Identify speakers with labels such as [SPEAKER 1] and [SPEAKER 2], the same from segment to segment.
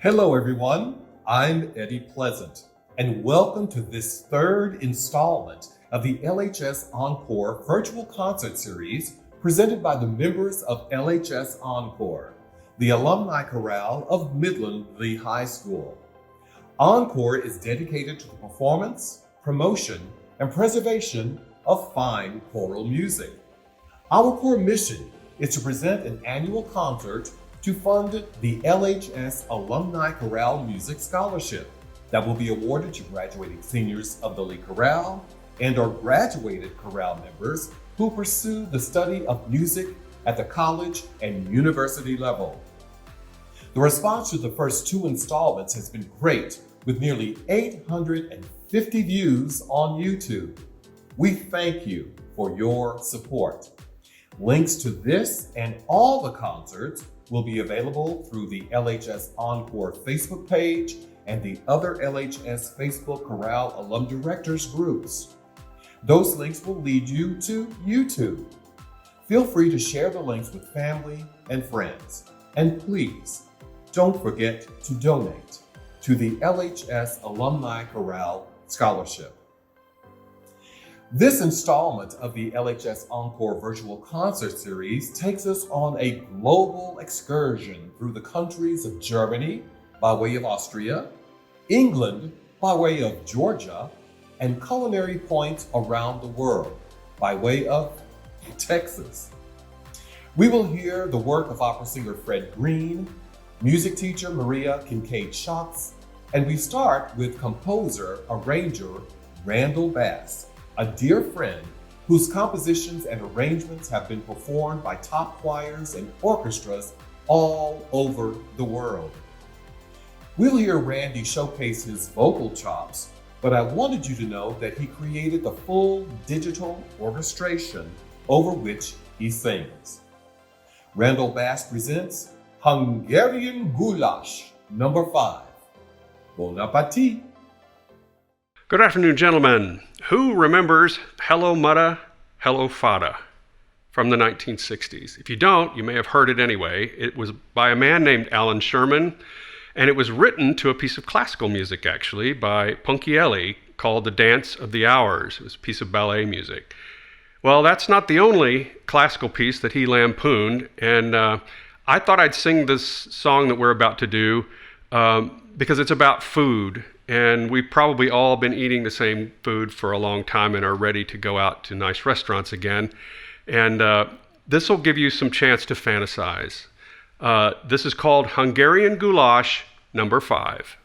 [SPEAKER 1] Hello everyone, I'm Eddie Pleasant, and welcome to this third installment of the LHS Encore Virtual Concert Series presented by the members of LHS Encore, the alumni chorale of Midland Lee High School. Encore is dedicated to the performance, promotion, and preservation of fine choral music. Our core mission is to present an annual concert to fund the LHS Alumni Chorale Music Scholarship that will be awarded to graduating seniors of the Lee Chorale and or graduated chorale members who pursue the study of music at the college and university level. The response to the first two installments has been great, with nearly 850 views on YouTube. We thank you for your support. Links to this and all the concerts will be available through the LHS Encore Facebook page and the other LHS Facebook Chorale Alum Directors groups. Those links will lead you to YouTube. Feel free to share the links with family and friends. And please, don't forget to donate to the LHS Alumni Chorale Scholarship. This installment of the LHS Encore Virtual Concert Series takes us on a global excursion through the countries of Germany by way of Austria, England by way of Georgia, and culinary points around the world by way of Texas. We will hear the work of opera singer Fred Greene, music teacher Maria Kinkade Schatz, and we start with composer, arranger Randol Bass, a dear friend whose compositions and arrangements have been performed by top choirs and orchestras all over the world. We'll hear Randy showcase his vocal chops, but I wanted you to know that he created the full digital orchestration over which he sings. Randol Bass presents Hungarian Goulash, number 5. Bon appetit!
[SPEAKER 2] Good afternoon, gentlemen. Who remembers Hello Mutta, Hello Fada from the 1960s? If you don't, you may have heard it anyway. It was by a man named Alan Sherman, and it was written to a piece of classical music, actually, by Ponchielli called The Dance of the Hours. It was a piece of ballet music. Well, that's not the only classical piece that he lampooned, and I thought I'd sing this song that we're about to do because it's about food. And we've probably all been eating the same food for a long time and are ready to go out to nice restaurants again. And this will give you some chance to fantasize. This is called Hungarian Goulash, number 5.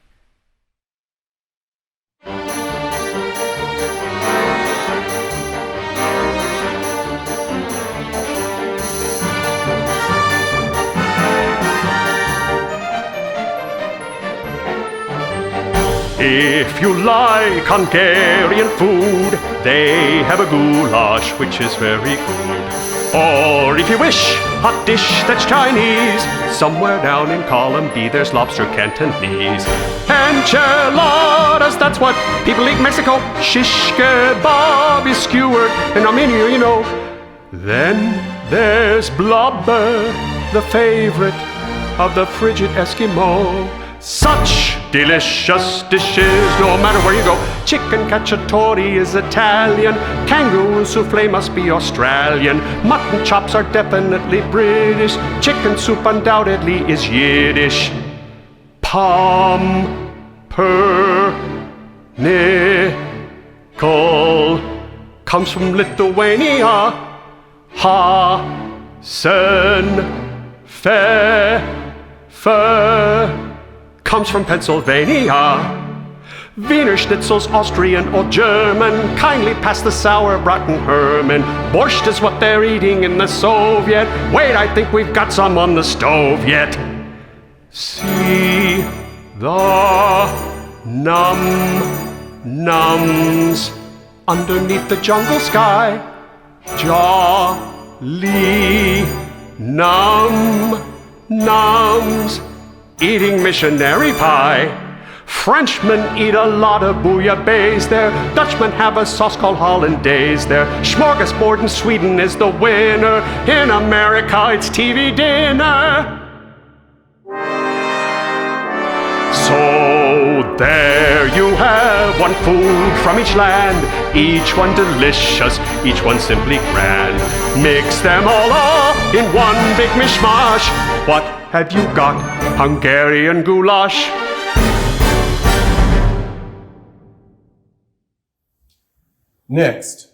[SPEAKER 3] If you like Hungarian food, they have a goulash which is very good. Or if you wish, hot dish that's Chinese, somewhere down in column B there's lobster Cantonese. Enchiladas, that's what people eat in Mexico. Shish kebab is skewered in Armenia, you know. Then there's blubber, the favorite of the frigid Eskimo. Such delicious dishes, no matter where you go. Chicken cacciatore is Italian, kangaroo souffle must be Australian, mutton chops are definitely British, chicken soup undoubtedly is Yiddish. Pumpernickel comes from Lithuania. Hasenpfeffer comes from Pennsylvania. Wiener Schnitzel's Austrian or German, kindly pass the sauerbraten Herman. Borscht is what they're eating in the Soviet. Wait, I think we've got some on the stove yet. See the nums underneath the jungle sky. Jolly nums eating missionary pie. Frenchmen eat a lot of bouillabaisse there. Dutchmen have a sauce called hollandaise there. Smorgasbord in Sweden is the winner. In America, it's TV dinner. There you have one food from each land, each one delicious, each one simply grand. Mix them all up in one big mishmash. What have you got? Hungarian goulash.
[SPEAKER 1] Next,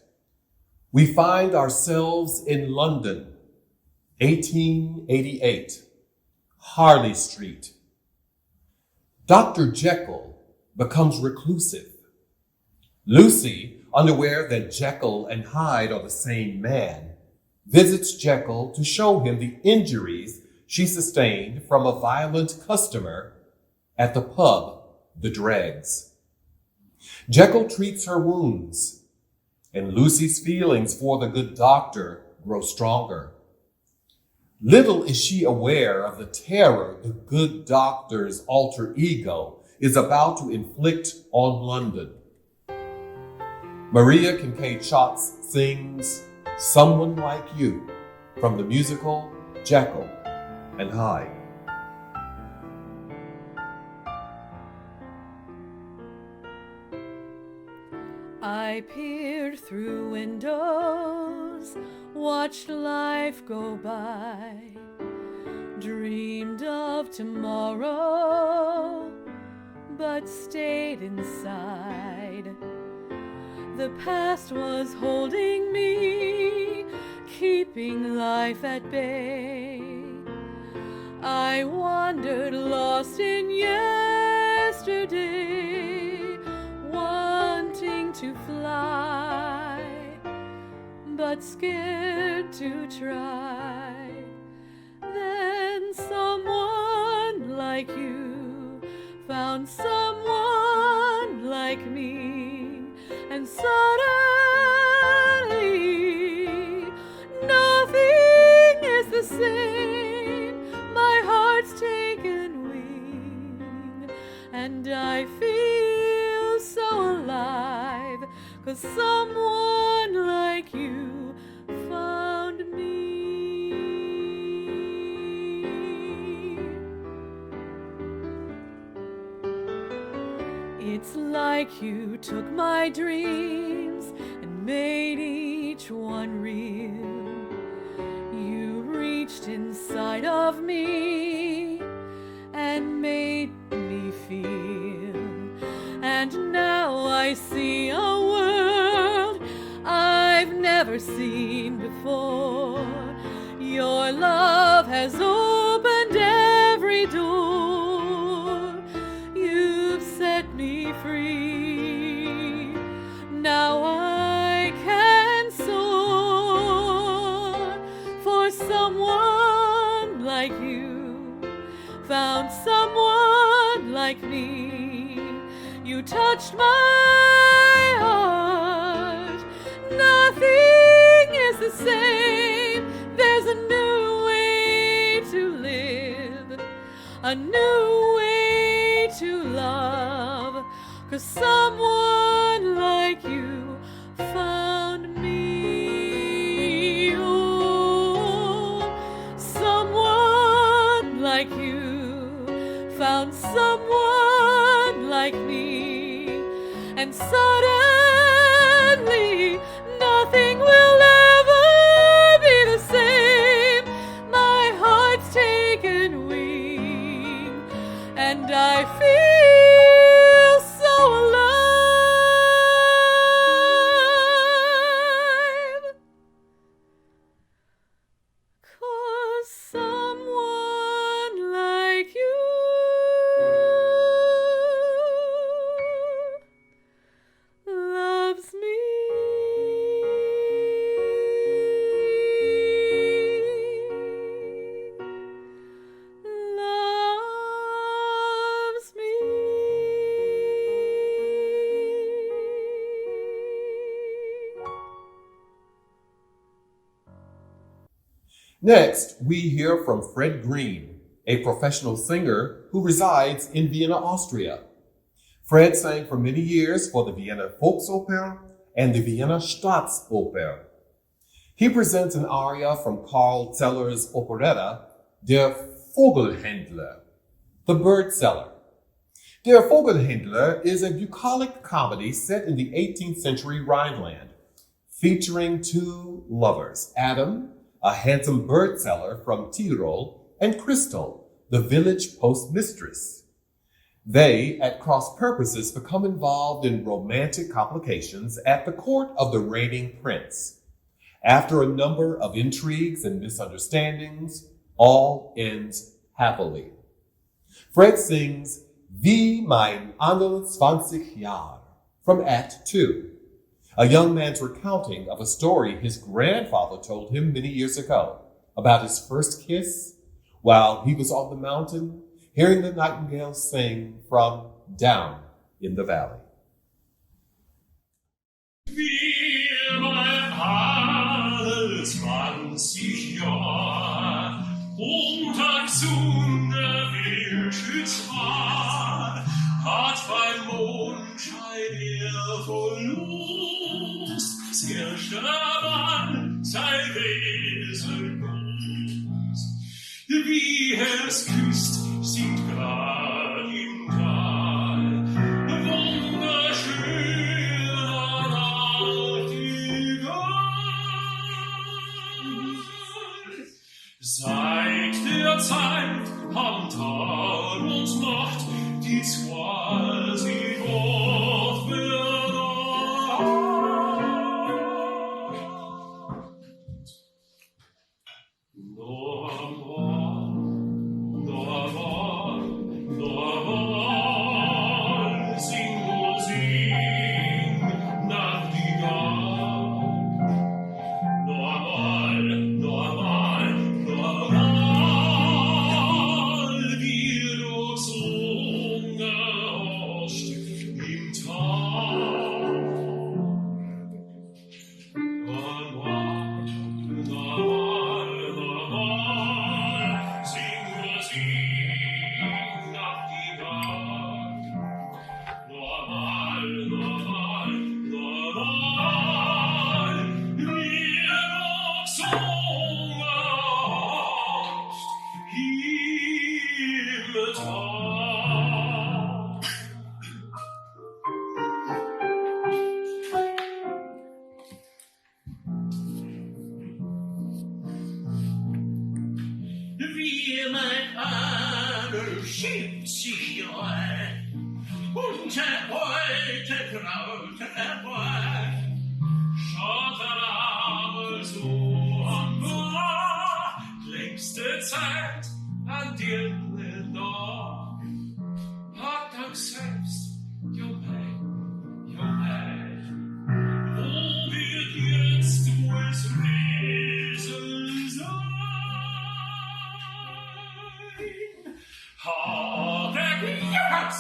[SPEAKER 1] we find ourselves in London, 1888, Harley Street. Dr. Jekyll becomes reclusive. Lucy, unaware that Jekyll and Hyde are the same man, visits Jekyll to show him the injuries she sustained from a violent customer at the pub, The Dregs. Jekyll treats her wounds, and Lucy's feelings for the good doctor grow stronger. Little is she aware of the terror the good doctor's alter ego is about to inflict on London. Maria Kinkade Schatz sings Someone Like You from the musical Jekyll and Hyde.
[SPEAKER 4] I peered through windows, watched life go by, dreamed of tomorrow, but stayed inside. The past was holding me, keeping life at bay. I wandered lost in yesterday, wanting to fly, but scared to try. Then someone like you found someone like me, and suddenly nothing is the same. My heart's taken wing, and I feel so alive, 'cause someone like you found me. It's like you took my dreams and made each one real. You reached inside of me and made me feel. And now I see a world I've never seen before. Your love has opened every door. You've set me free. Now I can soar, for someone like you found someone like me. You touched my heart. Nothing is the same. There's a new way to live, a new way to love, 'cause someone like you found me. Oh, someone like you found someone like me, and suddenly nothing will ever be the same. My heart's taken wing, and I feel so alive, 'cause someone like you loves me. Loves me.
[SPEAKER 1] Next, we hear from Fred Greene, a professional singer who resides in Vienna, Austria. Fred sang for many years for the Vienna Volksoper and the Vienna Staatsoper. He presents an aria from Carl Zeller's operetta, Der Vogelhändler, the bird seller. Der Vogelhändler is a bucolic comedy set in the 18th century Rhineland, featuring two lovers, Adam, a handsome bird seller from Tyrol, and Christel, the village postmistress. They, at cross purposes, become involved in romantic complications at the court of the reigning prince. After a number of intrigues and misunderstandings, all ends happily. Fred sings Wie mein Ahnl 20 Jahr from Act 2, a young man's recounting of a story his grandfather told him many years ago about his first kiss while he was on the mountain, hearing the nightingales sing from down in the valley.
[SPEAKER 5] Wie mein Ahnl 20 Jahr unter Sonne wildschütz war, hat beim Mondschein er Verlust, sehr Scaramanga sein Wesen groß. Wie es küsst, singt grad im Tal, wunderschöner Nachtigall. Seit der Zeit haben Tag und Nacht die zwanzig oft Wie mein Ahnl 70 Jahre unter heute graute Erbarm, schaut aber so am Bord, längste Zeit an dir noch, hat doch selbst, Jumei, wo wird jetzt wohl's Wesen sein? Hat gejagt,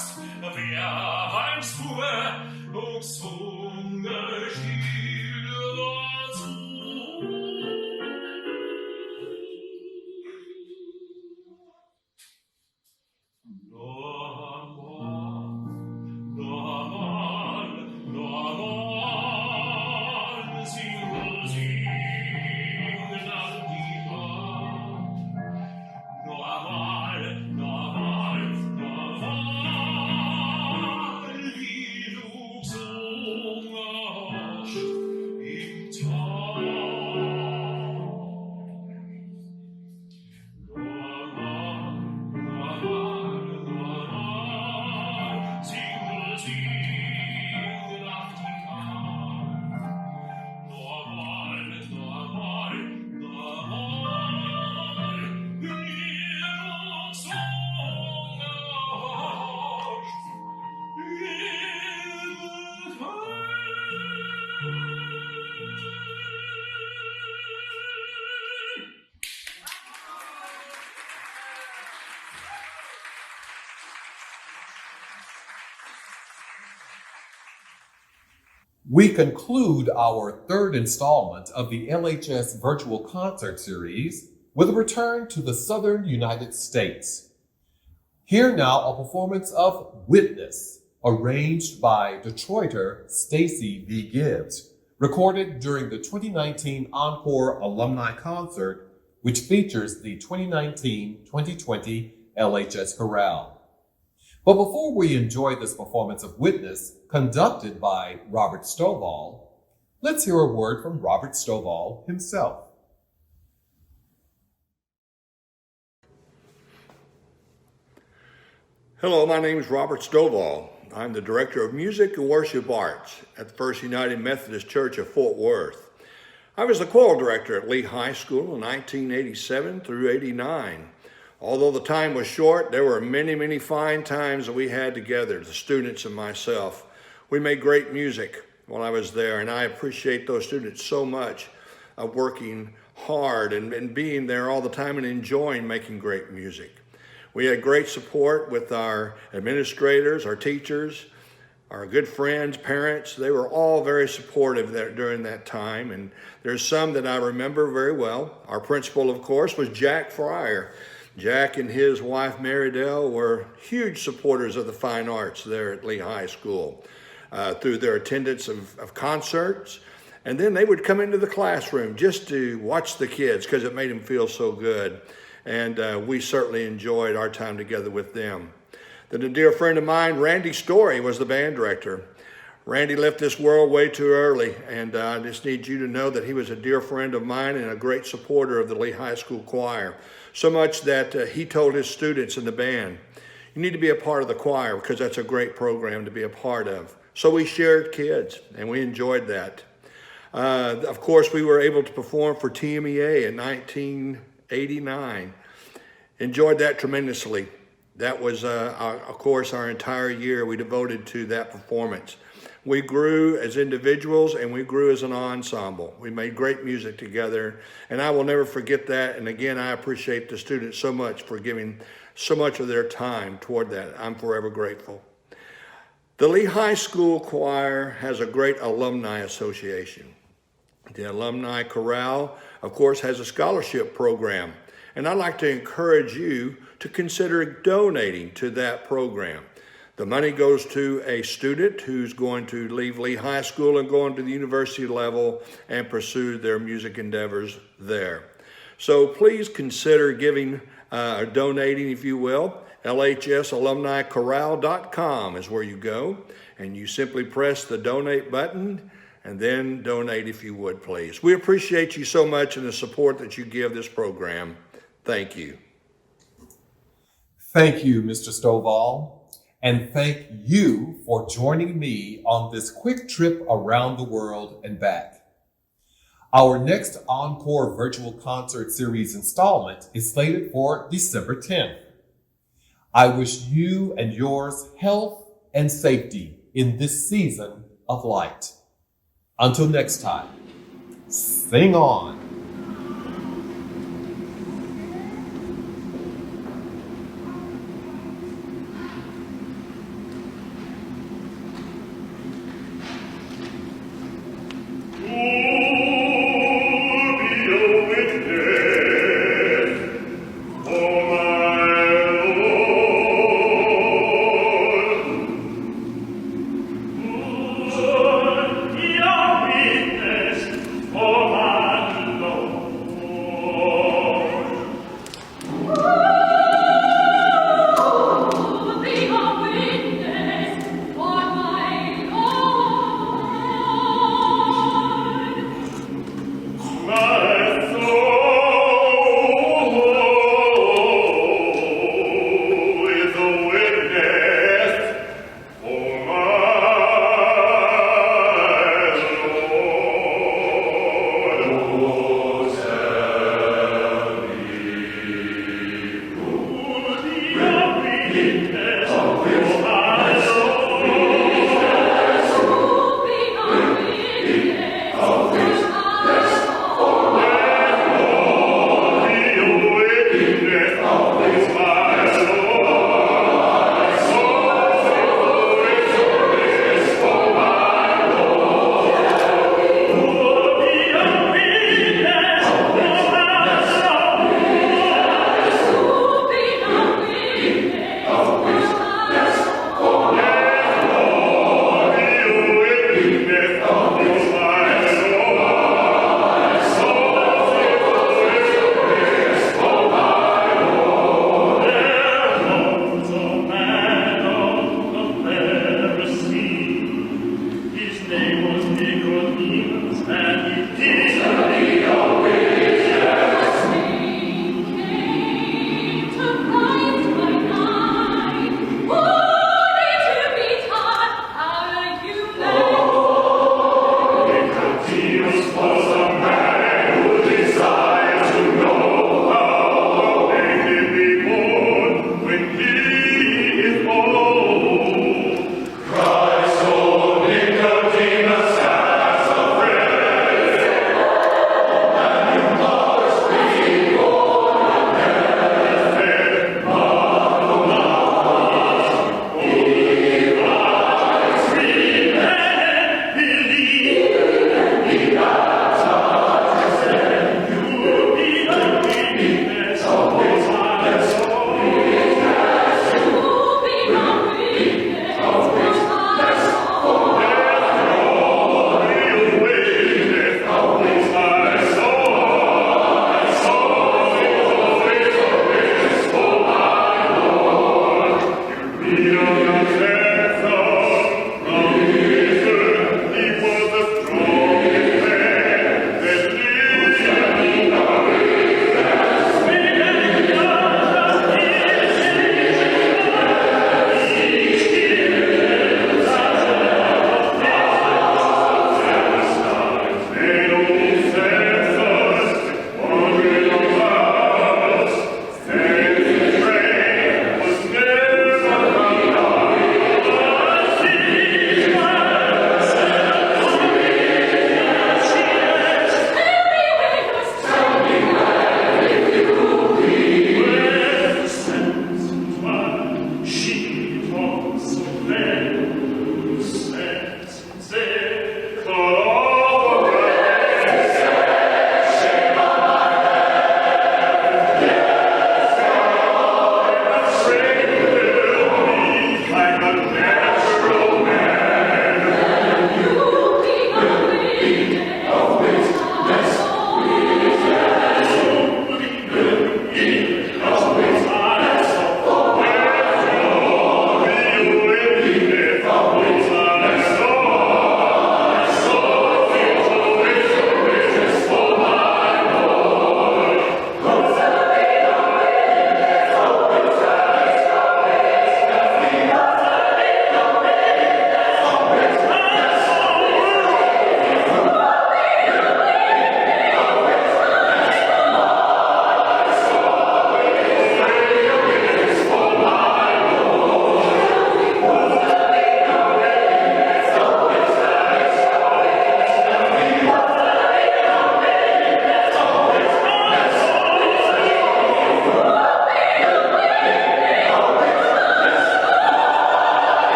[SPEAKER 5] wer heims fuhr, und Hunger still dazu. Normal, sing nach die Normal, wie du gesungen im Tal. Normal, sing nach die Normal, wie du
[SPEAKER 1] We conclude our third installment of the LHS Virtual Concert Series with a return to the Southern United States. Here now a performance of Witness, arranged by Detroiter Stacey V. Gibbs, recorded during the 2019 Encore Alumni Concert, which features the 2019-2020 LHS Chorale. But before we enjoy this performance of Witness, conducted by Robert Stovall, let's hear a word from Robert Stovall himself.
[SPEAKER 6] Hello, my name is Robert Stovall. I'm the Director of Music and Worship Arts at the First United Methodist Church of Fort Worth. I was the choral director at Lee High School in 1987 through 89. Although the time was short, there were many, many fine times that we had together, the students and myself. We made great music while I was there, and I appreciate those students so much of working hard and being there all the time and enjoying making great music. We had great support with our administrators, our teachers, our good friends, parents. They were all very supportive there during that time, and there's some that I remember very well. Our principal, of course, was Jack Fryer. Jack and his wife, Marydell, were huge supporters of the fine arts there at Lee High School through their attendance of concerts. And then they would come into the classroom just to watch the kids because it made them feel so good. And we certainly enjoyed our time together with them. Then a dear friend of mine, Randy Story, was the band director. Randy left this world way too early, and I just need you to know that he was a dear friend of mine and a great supporter of the Lee High School choir. So much that he told his students in the band, you need to be a part of the choir because that's a great program to be a part of. So we shared kids, and we enjoyed that. Of course, we were able to perform for TMEA in 1989. Enjoyed that tremendously. That was, of course, our entire year we devoted to that performance. We grew as individuals and we grew as an ensemble. We made great music together, and I will never forget that. And again, I appreciate the students so much for giving so much of their time toward that. I'm forever grateful. The Lee High School Choir has a great alumni association. The Alumni Chorale, of course, has a scholarship program. And I'd like to encourage you to consider donating to that program. The money goes to a student who's going to leave Lee High School and go on to the university level and pursue their music endeavors there. So please consider giving or donating, if you will. LHSalumnichorale.com is where you go, and you simply press the donate button and then donate if you would, please. We appreciate you so much and the support that you give this program. Thank you.
[SPEAKER 1] Thank you, Mr. Stovall. And thank you for joining me on this quick trip around the world and back. Our next Encore virtual concert series installment is slated for December 10th. I wish you and yours health and safety in this season of light. Until next time, sing on.